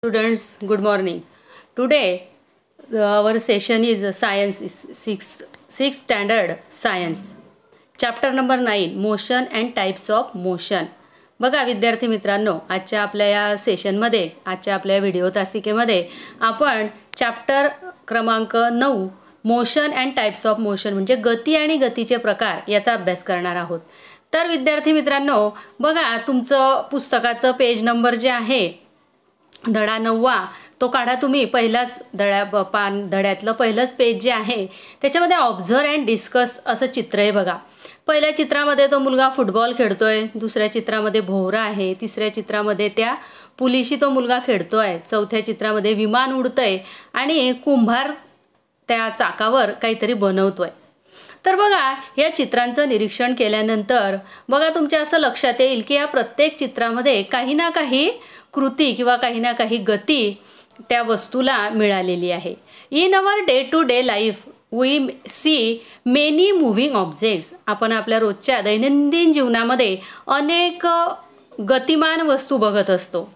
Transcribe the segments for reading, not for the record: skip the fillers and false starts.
Students, good morning. Today our session is science, 6th standard science. Chapter number 9, motion and types of motion. बघा विद्यार्थी मित्रांनो, आजच्या आपल्या या सेशनमध्ये, आजच्या आपल्या व्हिडिओ तासिकेमध्ये आपण चॅप्टर क्रमांक 9 motion and types of motion म्हणजे गती आणि गतीचे प्रकार याचा अभ्यास करणार आहोत. तर विद्यार्थी मित्रांनो, बघा तुमचं पुस्तकाचं पेज नंबर जे आहे धडा 9 तो काढा तुम्ही. पहिलाच धड्यातलं पहिलंच पेज जे आहे त्याच्यामध्ये ऑब्झर्व अँड डिस्कस असं चित्र आहे बघा. पहिल्या चित्रामध्ये तो मुलगा फुटबॉल खेळतोय, दुसऱ्या चित्रामध्ये भोवरा आहे, तिसऱ्या चित्रामध्ये त्या पुलीशी तो मुलगा खेळतोय, चौथ्या चित्रामध्ये विमान उडतंय आणि कुंभार त्या चाकावर काहीतरी बनवतोय. तर बघा या चित्रांचं निरीक्षण केल्यानंतर बघा तुमच्या असं लक्षात येईल की या प्रत्येक चित्रामध्ये काही ना काही कृती किंवा काही ना काही गती त्या वस्तूला मिळालेली आहे. In our day to day life we see many moving objects. आपण आपल्या रोजच्या दैनंदिन जीवनामध्ये अनेक गतिमान वस्तू बघत असतो.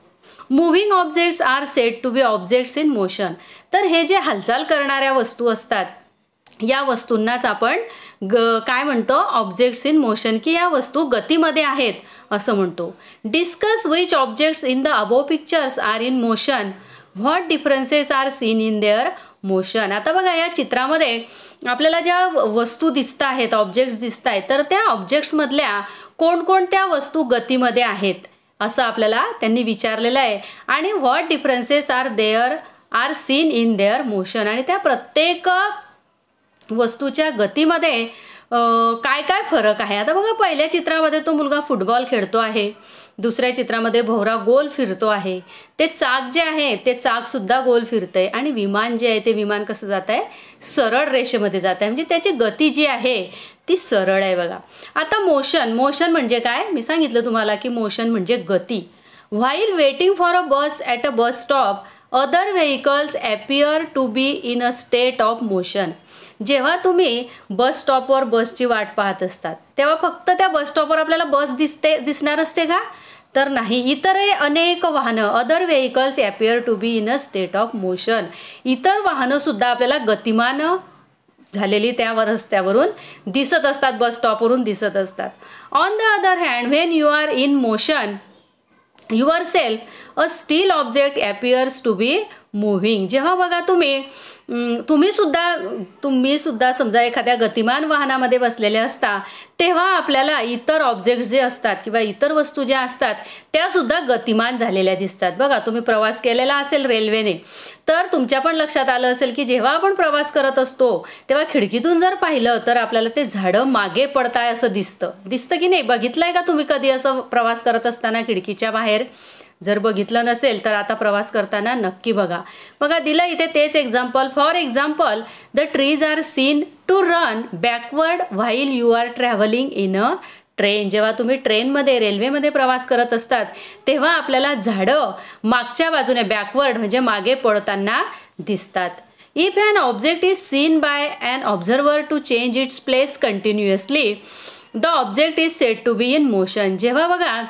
Moving objects are said to be objects in motion. तर हे जे हालचाल करणाऱ्या वस्तू असतात या वस्तूंनाच आपण काय म्हणतो, ऑब्जेक्ट्स इन मोशन, की या वस्तू गतीमध्ये आहेत असं म्हणतो. Discuss which objects in the above pictures R in motion, what differences are seen in their motion. आता बघा या चित्रामध्ये आपल्याला ज्या वस्तू दिसत आहेत, ऑब्जेक्ट्स दिसत आहेत, तर त्या ऑब्जेक्ट्समधल्या कोणकोणत्या वस्तू गतीमध्ये आहेत असं आपल्याला त्यांनी विचारलेलं आहे. आणि what differences are seen in their motion. आणि त्या प्रत्येक वस्तूच्या गतीमध्ये काय काय फरक आहे. आता बघा पहिल्या चित्रामध्ये तो मुलगा फुटबॉल खेळतो आहे, दुसऱ्या चित्रामध्ये भोवरा गोल फिरतो आहे, ते चाक जे आहे ते चाकसुद्धा गोल फिरतंय आणि विमान जे आहे ते विमान कसं जात आहे, सरळ रेषेमध्ये जात आहे, म्हणजे त्याची गती जी आहे ती सरळ आहे बघा. आता मोशन म्हणजे काय, मी सांगितलं तुम्हाला की मोशन म्हणजे गती. While waiting for a bus at a bus stop other vehicles appear to be in a state of motion. जेव्हा तुम्ही बस स्टॉपवर बसची वाट पाहत असतात तेव्हा फक्त त्या बस स्टॉपवर आपल्याला बस दिसणार असते का, तर नाही. इतरही अनेक वाहनं, other vehicles appear to be in a state of motion, इतर वाहनंसुद्धा आपल्याला गतिमान झालेली त्या रस्त्यावरून दिसत असतात, बस स्टॉपवरून दिसत असतात. On the other hand when you are in motion yourself a still object appears to be moving. जेव्हा बघा तुम्ही सुद्धा समजा एखाद्या गतिमान वाहनामध्ये बसलेले असता तेव्हा आपल्याला इतर ऑब्जेक्ट्स जे असतात किंवा इतर वस्तू ज्या असतात त्या सुद्धा गतिमान झालेल्या दिसतात. बघा तुम्ही प्रवास केलेला असेल रेल्वेने तर तुमच्या पण लक्षात आलं असेल की जेव्हा आपण प्रवास करत असतो तेव्हा खिडकीतून जर पाहिलं तर आपल्याला ते झाडं मागे पडताय असं दिसतं की नाही. बघितलंय का तुम्ही कधी असं प्रवास करत असताना खिडकीच्या बाहेर? जर बघितलं नसेल तर आता प्रवास करताना नक्की बघा दिलं इथे तेच example. For example the trees are seen to run backward while you are travelling in a train. जेव्हा तुम्ही ट्रेनमध्ये रेल्वेमध्ये प्रवास करत असतात तेव्हा आपल्याला झाडं मागच्या बाजूने बॅकवर्ड म्हणजे मागे पडताना दिसतात. If an object is seen by an observer to change its place continuously the object is said to be in motion. जेव्हा बघा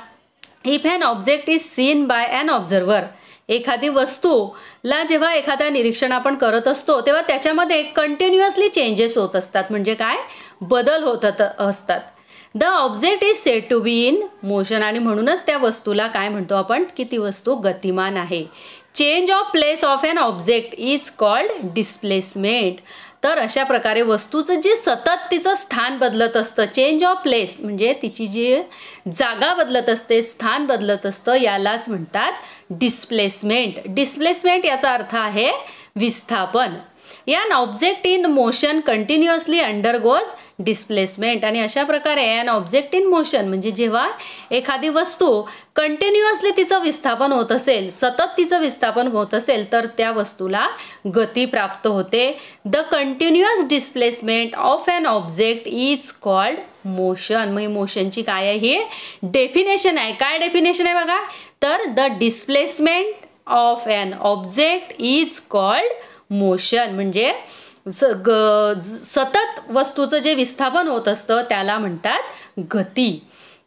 if an object is seen by an observer, एखादी वस्तूला जेव्हा एखादा निरीक्षण आपण करत असतो तेव्हा त्याच्यामध्ये कंटिन्युअसली चेंजेस होत असतात, म्हणजे काय, बदल होत असतात. The object is said to be in motion. आणि म्हणूनच त्या वस्तूला काय म्हणतो आपण की ती वस्तू गतिमान आहे. Change of place of an object is called displacement. तर अशा प्रकारे वस्तूचं जे सतत तिचं स्थान बदलत असतं, चेंज ऑफ प्लेस म्हणजे तिची जी जागा बदलत असते, स्थान बदलत असतं, यालाच म्हणतात डिस्प्लेसमेंट. डिस्प्लेसमेंट याचा अर्थ आहे विस्थापन. An object in motion continuously undergoes displacement. आणि अशा प्रकारे ॲन ऑब्जेक्ट इन मोशन म्हणजे जेव्हा एखादी वस्तू कंटिन्युअसली तिचं विस्थापन होत असेल, सतत तिचं विस्थापन होत असेल तर त्या वस्तूला गती प्राप्त होते. The continuous displacement of an object is called motion. मग मोशनची काय आहे, ही डेफिनेशन आहे. काय डेफिनेशन आहे बघा, तर the displacement of an object is called motion. म्हणजे सतत वस्तूचं जे विस्थापन होत असतं त्याला म्हणतात गती.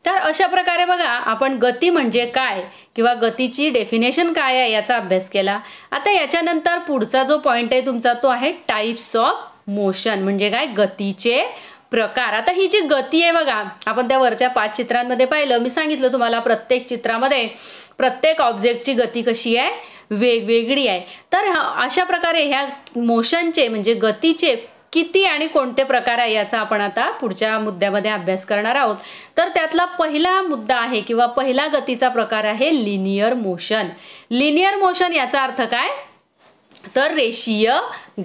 तर अशा प्रकारे बघा आपण गती म्हणजे काय किंवा गतीची डेफिनेशन काय आहे याचा अभ्यास केला. आता याच्यानंतर पुढचा जो पॉइंट आहे तुमचा तो आहे टाइप्स ऑफ मोशन, म्हणजे काय गतीचे प्रकार. आता ही जी गती आहे बघा, आपण त्या वरच्या 5 चित्रांमध्ये पाहिलं, मी सांगितलं तुम्हाला प्रत्येक चित्रामध्ये प्रत्येक ऑब्जेक्टची गती कशी आहे, वेगवेगळी आहे. तर अशा प्रकारे ह्या मोशनचे म्हणजे गतीचे किती आणि कोणते प्रकार आहे याचा आपण आता पुढच्या मुद्द्यामध्ये अभ्यास करणार आहोत. तर त्यातला पहिला मुद्दा आहे किंवा पहिला गतीचा प्रकार आहे लिनियर मोशन. लिनियर मोशन याचा अर्थ काय, तर रेषीय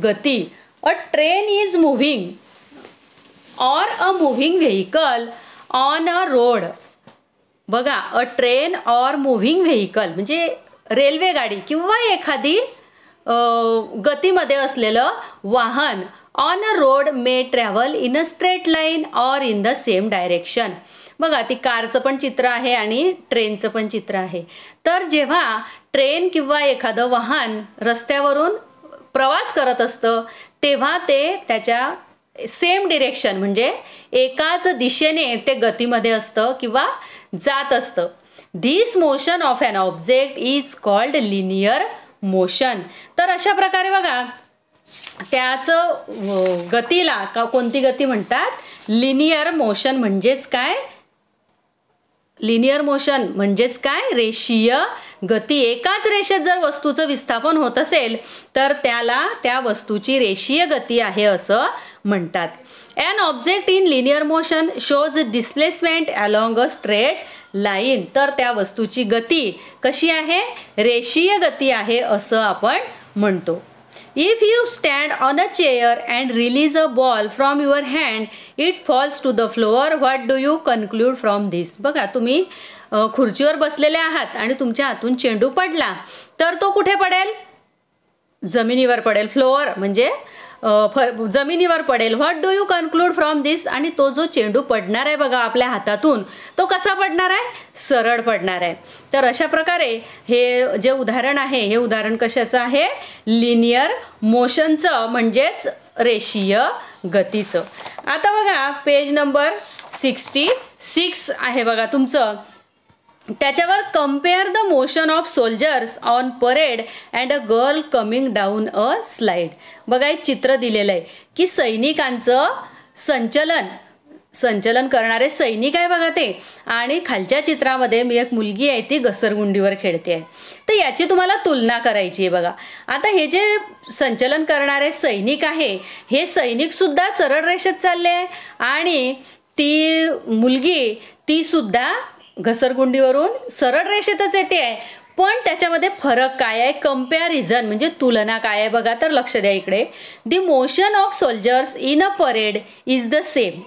गती. अ train is moving or a moving vehicle on a road. बघा, अ ट्रेन और मूव्हिंग व्हेकल म्हणजे रेल्वे गाडी किंवा एखादी गतीमध्ये असलेलं वाहन on a road may travel in a straight line और इन द सेम डायरेक्शन. बघा, ती कारचं पण चित्र आहे आणि ट्रेनचं पण चित्र आहे. तर जेव्हा ट्रेन किंवा एखादं वाहन रस्त्यावरून प्रवास करत असतं तेव्हा ते त्याच्या सेम डिरेक्शन म्हणजे एकाच दिशेने ते गतीमध्ये असतं किंवा जात असतं. This motion of an object is called linear motion. तर अशा प्रकारे बघा त्याचं गतीला कोणती गती म्हणतात, लिनियर मोशन. म्हणजेच काय, लिनियर मोशन म्हणजेच काय, रेषीय गती. एकाच रेषेत जर वस्तूचं विस्थापन होत असेल तर त्याला त्या वस्तूची रेषीय गती आहे असं म्हणतात. An object in linear motion shows displacement along a straight line. तर त्या वस्तूची गती कशी आहे, रेषीय गती आहे असं आपण म्हणतो. If you stand on a chair and release a ball from your hand, it falls to the floor. What do you conclude from this? बघा, तुम्ही खुर्चीवर बसलेले आहात आणि तुमच्या हातून चेंडू पडला तर तो कुठे पडेल, जमिनीवर पडेल. फ्लोअर म्हणजे जमिनीवर पडेल. What do you conclude from this. आणि तो जो चेंडू पडणार आहे बघा आपल्या हातातून तो कसा पडणार आहे, सरळ पडणार आहे. तर अशा प्रकारे हे जे उदाहरण आहे हे उदाहरण कशाचं आहे, लिनियर मोशनचं म्हणजेच रेषीय गतीचं. आता बघा पेज नंबर 66 आहे बघा तुमचं, त्याच्यावर compare the motion of soldiers on parade and a girl coming down a slide. बघा एक चित्र दिलेलं आहे की सैनिकांचं संचलन करणारे सैनिक आहे बघा ते, आणि खालच्या चित्रामध्ये मी एक मुलगी आहे ती घसरगुंडीवर खेळते आहे. तर याची तुम्हाला तुलना करायची आहे बघा. आता हे जे संचलन करणारे सैनिक आहे हे सैनिकसुद्धा सरळ रेषेत चालले आहे आणि ती मुलगी ती सुद्धा घसरगुंडीवरून सरळ रेषेतच येते आहे. पण त्याच्यामध्ये फरक काय आहे, कंपॅरिझन म्हणजे तुलना काय आहे बघा. तर लक्ष द्या इकडे, the motion of soldiers in a parade is the same.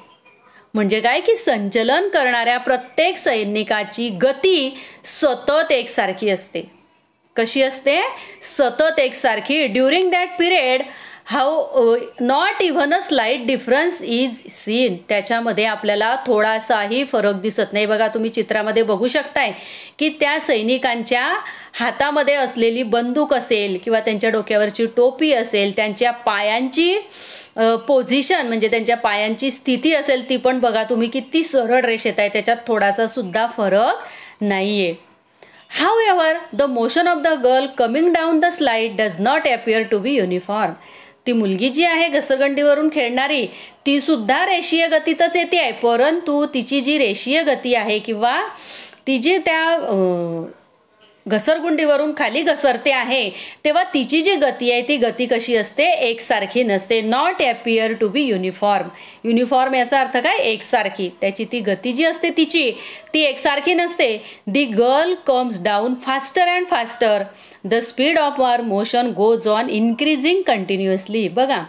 म्हणजे काय की संचलन करणाऱ्या प्रत्येक सैनिकाची गती सतत एकसारखी असते. कशी असते, सतत एकसारखी. During that period how not even a slight difference is seen. त्याच्यामध्ये आपल्याला थोडासाही फरक दिसत नाही. बघा तुम्ही चित्रामध्ये बघू शकताय की त्या सैनिकांच्या हातामध्ये असलेली बंदूक असेल किंवा त्यांच्या डोक्यावरची टोपी असेल, त्यांच्या पायांची पोझिशन म्हणजे त्यांच्या पायांची स्थिती असेल ती पण बघा तुम्ही किती सरळ रेषेत आहे, त्याच्यात थोडासा सुद्धा फरक नाही आहे. However, the motion of the girl coming down the slide does not appear to be uniform. ती मुलगी जी आहे घसरगुंडीवरून खेळणारी ती सुद्धा रेषीय गतीतच येते आहे, परंतु तिची जी रेषीय गती आहे किंवा ती जी त्या घसरगुंडीवरून खाली घसरते आहे तेव्हा तिची जी गती आहे ती गती कशी असते, एकसारखी नसते. Not appear to be uniform. Uniform याचा अर्थ काय, एकसारखी. त्याची ती गती जी असते तिची ती एकसारखी नसते. The girl comes down faster and faster. The speed of our motion goes on increasing continuously. बघा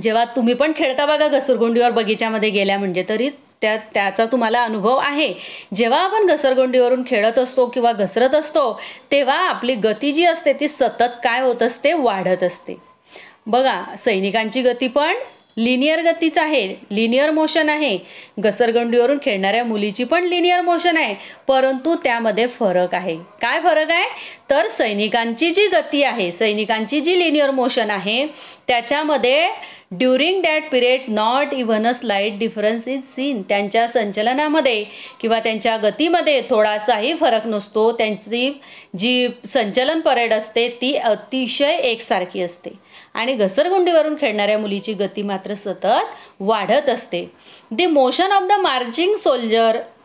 जेव्हा तुम्ही पण खेळता बघा घसरगुंडीवर बगीच्यामध्ये गेल्या म्हणजे तरी त्याचा तुम्हाला अनुभव आहे. जेव्हा आपण घसरगुंडीवरून खेळत असतो किंवा घसरत असतो तेव्हा आपली गती जी असते ती सतत काय होत असते, वाढत असते. बघा सैनिकांची गती पण लिनियर गतीच आहे, लिनियर मोशन आहे. घसरगुंडीवरून खेळणाऱ्या मुलीची पण लिनियर मोशन आहे, परंतु त्यामध्ये फरक आहे. काय फरक आहे तर सैनिकांची जी गती आहे, सैनिकांची जी लिनियर मोशन आहे त्याच्यामध्ये during that period not even a slight difference is seen. त्यांच्या संचलनामध्ये किंवा त्यांच्या गतीमध्ये थोडासाही फरक नसतो. त्यांची जी संचलन परेड असते ती अतिशय एकसारखी असते आणि घसरगुंडीवरून खेळणाऱ्या मुलीची गती मात्र सतत वाढत असते. The motion of the marching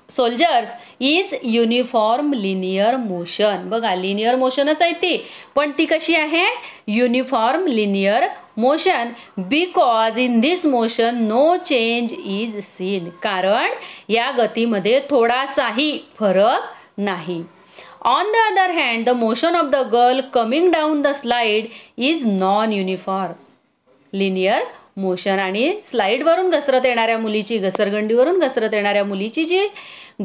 soldiers is uniform linear motion. बघा लिनियर मोशनच आहे ती, पण ती कशी आहे? Uniform linear motion. Because in this motion no change is seen. कारण या गतीमध्ये थोडासाही फरक नाही. On the other hand the motion of the girl coming down the slide is non uniform linear motion. आणि स्लाइडवरून घसरत येणाऱ्या मुलीची, घसरगंडीवरून घसरत येणाऱ्या मुलीची जी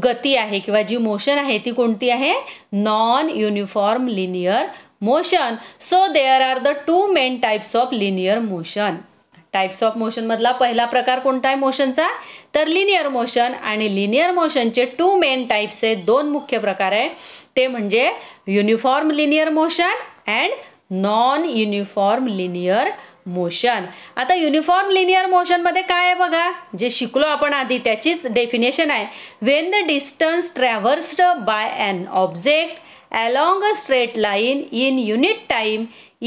गती आहे किंवा जी मोशन आहे ती कोणती आहे? Non uniform linear motion. So there are the two main types of linear motion. Types of motion मधला पहिला प्रकार कोणता आहे मोशनचा? तर लिनियर मोशन. आणि लिनियर मोशनचे टू मेन टाइप्स आहेत, दोन मुख्य प्रकार आहे. ते म्हणजे uniform linear motion and non uniform linear motion. आता युनिफॉर्म लिनियर मोशन मध्ये काय आहे बघा, जे शिकलो आपण आधी त्याचीच डेफिनेशन आहे. When the distance traversed by an object along a straight line in unit time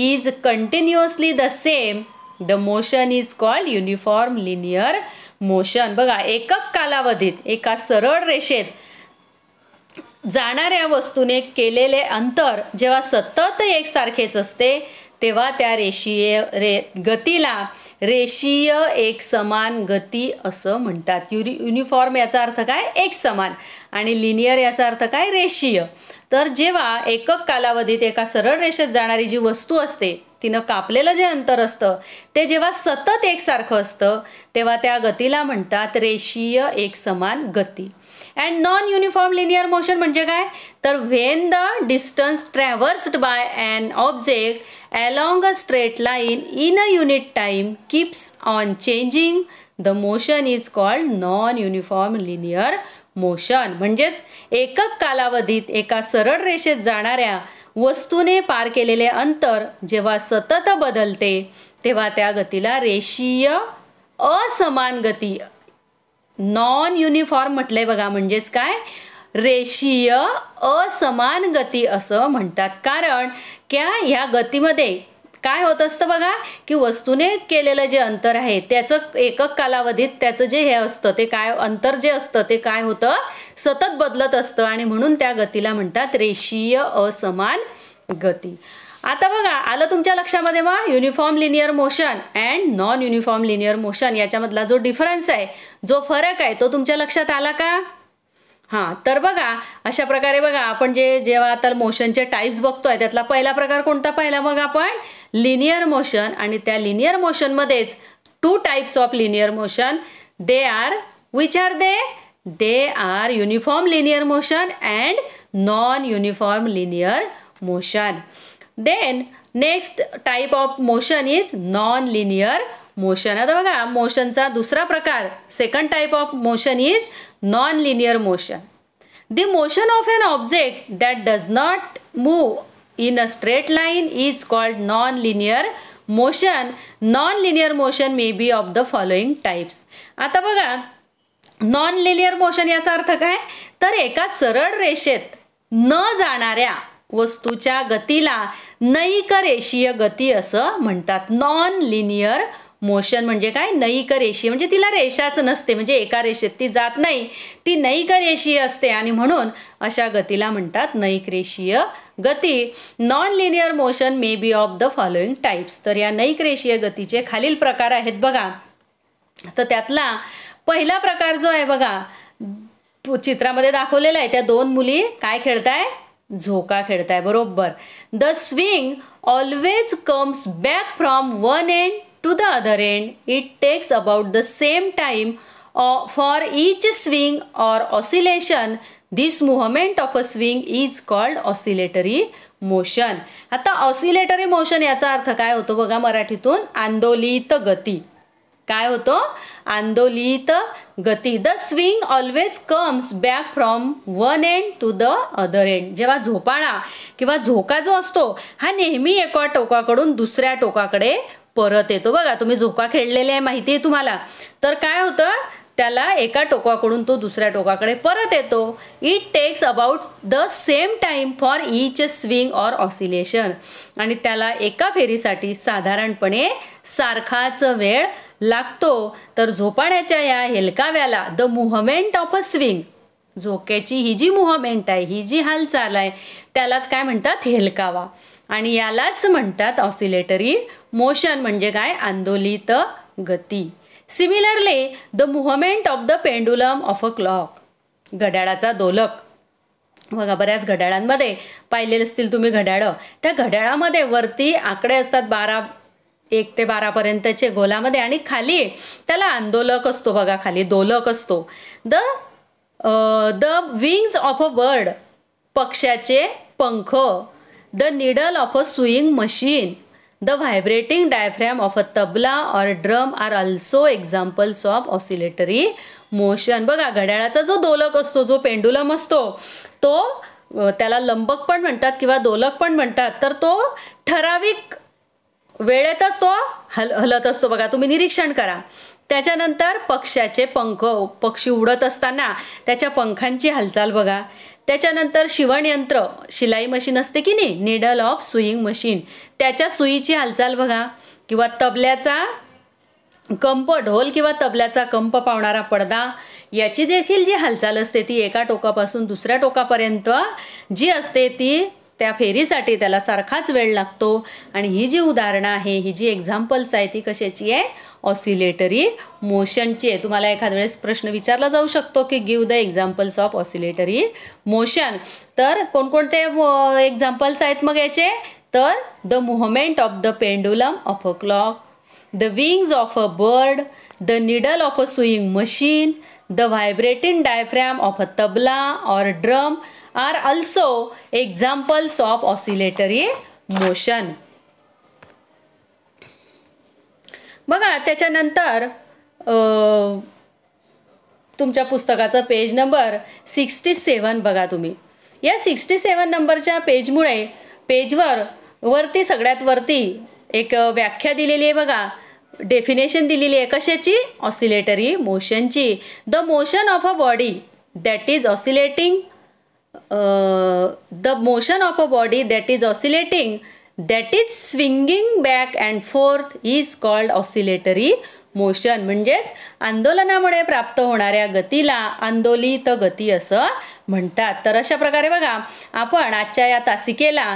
is continuously the same, the motion is called uniform linear motion. बघा एकक कालावधीत एका सरळ रेषेत जाणाऱ्या वस्तूने केलेले अंतर जेव्हा सतत एकसारखेच असते तेव्हा त्या गतीला रेषीय एकसमान गती असं म्हणतात. युनिफॉर्म याचा अर्थ काय? एकसमान. आणि लिनियर याचा अर्थ काय? रेषीय. तर जेव्हा एकक कालावधीत एका सरळ रेषेत जाणारी जी वस्तू असते तिनं कापलेलं जे अंतर असतं ते जेव्हा सतत एकसारखं असतं तेव्हा त्या गतीला म्हणतात रेषीय एकसमान गती. And non uniform linear motion म्हणजे काय? तर when the distance traversed by an object along a straight line in a unit time keeps on changing, the motion is called non uniform linear motion. म्हणजेच एकक कालावधीत एका सरळ रेषेत जाणाऱ्या वस्तूने पार केलेले अंतर जेव्हा सतत बदलते तेव्हा त्या गतीला रेषीय असमान गती, नॉन युनिफॉर्म म्हटलंय बघा, म्हणजेच काय? रेषीय असमान गती असं म्हणतात. कारण ह्या गतीमध्ये काय होत असतं बघा की वस्तूने केलेलं जे अंतर आहे त्याचं एकक कालावधीत त्याचं जे हे असतं ते काय अंतर जे असतं ते काय होतं? सतत बदलत असतं आणि म्हणून त्या गतीला म्हणतात रेषीय असमान गती. आता बघा आलं तुमच्या लक्षामध्ये मग uniform linear motion and non uniform linear motion याच्यामधला जो डिफरन्स आहे, जो फरक आहे तो तुमच्या लक्षात आला का? हां, तर बघा अशा प्रकारे बघा आपण जेव्हा आता मोशनचे टाइप्स बघतोय त्यातला पहिला प्रकार कोणता पाहिला मग आपण? Linear motion. आणि त्या लिनियर मोशनमध्येच two types of linear motion. They are which are they? They are uniform linear motion and non uniform linear motion. Then next type of motion is non linear motion. आता बघा मोशनचा दुसरा प्रकार, second type of motion is non linear motion. The motion of an object that does not move in a straight line is called non linear motion. Non linear motion may be of the following types. आता बघा non linear motion याचा अर्थ काय? तर एका सरळ रेषेत न जाणाऱ्या वस्तूच्या गतीला नैक रेषीय गती असं म्हणतात. नॉन लिनियर मोशन म्हणजे काय? नैक रेषीय म्हणजे तिला रेषाच नसते, म्हणजे एका रेषेत ती जात नाही, ती नैक रेषीय असते आणि म्हणून अशा गतीला म्हणतात नैक रेषीय गती. Non linear motion may be of the following types. तर या नैक रेषीय गतीचे खालील प्रकार आहेत बघा. तर त्यातला पहिला प्रकार जो आहे बघा चित्रामध्ये दाखवलेला आहे, त्या दोन मुली काय खेळताय? झोका खेळताय. बरोबर. The swing always comes back from one end to the other end. It takes about the same time for each swing or oscillation. This movement of a swing is called oscillatory motion. आता oscillatory motion याचा अर्थ काय होतो बघा मराठीतून? आंदोलित गती. काय होतं? आंदोलित गती. The swing always comes back from one end to the other end. जेव्हा झोपाळा किंवा झोका जो असतो हा नेहमी एका टोकाकडून दुसऱ्या टोकाकडे परत येतो. बघा, तुम्ही झोका खेळलेले आहे, माहिती आहे तुम्हाला. तर काय होतं, त्याला एका टोकाकडून तो दुसऱ्या टोकाकडे परत येतो. It takes about the same time for each swing or oscillation. आणि त्याला एका फेरीसाठी साधारणपणे सारखाच वेळ लागतो. तर झोपाळ्याच्या या हेलकाव्याला the movement of a swing, झोक्याची ही जी मुव्हमेंट आहे, ही जी हालचाल आहे, त्यालाच काय म्हणतात? हेलकावा. आणि यालाच म्हणतात ऑसिलेटरी मोशन. म्हणजे काय? आंदोलित गती. Similarly the movement of the pendulum of a clock, घड्याळाचा दोलक. बघा, बऱ्याच घड्याळांमध्ये पाहिलेले असतील तुम्ही घड्याळं. त्या घड्याळामध्ये वरती आकडे असतात 1 ते 12 पर्यंतचे गोलामध्ये, आणि खाली त्याला आंदोलक असतो. बघा, खाली दोलक असतो. The wings of a bird, पक्ष्याचे पंख. The needle of a sewing machine. The vibrating diaphragm of a tabla or drum are also examples of oscillatory motion. बघा, घड्याळाचा जो दोलक असतो, जो पेंडुलम असतो, तो त्याला लंबक पण म्हणतात किंवा दोलक पण म्हणतात. तर तो ठराविक वेळेतच तो हलत असतो. बघा, तुम्ही निरीक्षण करा. त्याच्यानंतर पक्ष्याचे पंख, पक्षी उडत असताना त्याच्या पंखांची हालचाल बघा. त्याच्यानंतर शिवणयंत्र, शिलाई मशीन असते की नाही, निडल ऑफ सुईंग मशीन, त्याच्या सुईची हालचाल बघा. किंवा तबल्याचा कंप, ढोल किंवा तबल्याचा कंप पावणारा पडदा, याची देखील जी हालचाल असते ती एका टोकापासून दुसऱ्या टोकापर्यंत जी असते ती त्या फेरीसाठी त्याला सारखाच वेळ लागतो. आणि ही जी उदाहरणं आहे, ही जी एक्झाम्पल्स आहे, ती कशाची आहे? ऑसिलेटरी मोशनची आहे. तुम्हाला एखाद्या वेळेस प्रश्न विचारला जाऊ शकतो की give the examples of oscillatory motion. तर कोणकोणते एक्झाम्पल्स आहेत मग याचे? तर the movement of the pendulum of a clock, the wings of a bird, the needle of a sewing machine, the vibrating diaphragm of a tabla or drum are also examples of oscillatory motion. बघा, त्याच्यानंतर तुमच्या पुस्तकाचं page number 67 बघा तुम्ही. या 67 नंबरच्या पेजवर वरती, सगळ्यात वरती एक व्याख्या दिलेली आहे बघा. डेफिनेशन दिलेली आहे कशाची? ऑसिलेटरी मोशनची. The motion of a body that is oscillating, the motion of a body that is oscillating, that is swinging back and forth is called oscillatory motion. म्हणजेच आंदोलनामुळे प्राप्त होणाऱ्या गतीला आंदोलित गती असं म्हणतात. तर अशा प्रकारे बघा, आपण आजच्या या तासिकेला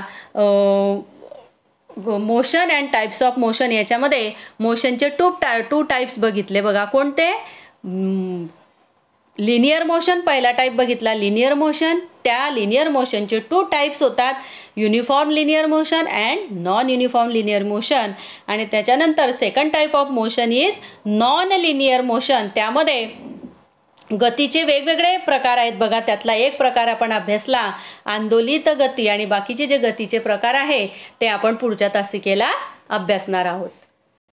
motion and types of motion याच्यामध्ये मोशनचे टू टाइप्स बघितले बघा. कोणते? लिनियर मोशन पहिला टाईप बघितला, लिनियर मोशन. त्या लिनियर मोशनचे 2 टाइप्स होतात, uniform linear motion and non uniform linear motion. आणि त्याच्यानंतर second type of motion is non linear motion. त्यामध्ये गतीचे वेगवेगळे प्रकार आहेत बघा. त्यातला एक प्रकार आपण अभ्यासला, आंदोलित गती. आणि बाकीचे जे गतीचे प्रकार आहे ते आपण पुढच्या तासिकेला अभ्यासणार आहोत.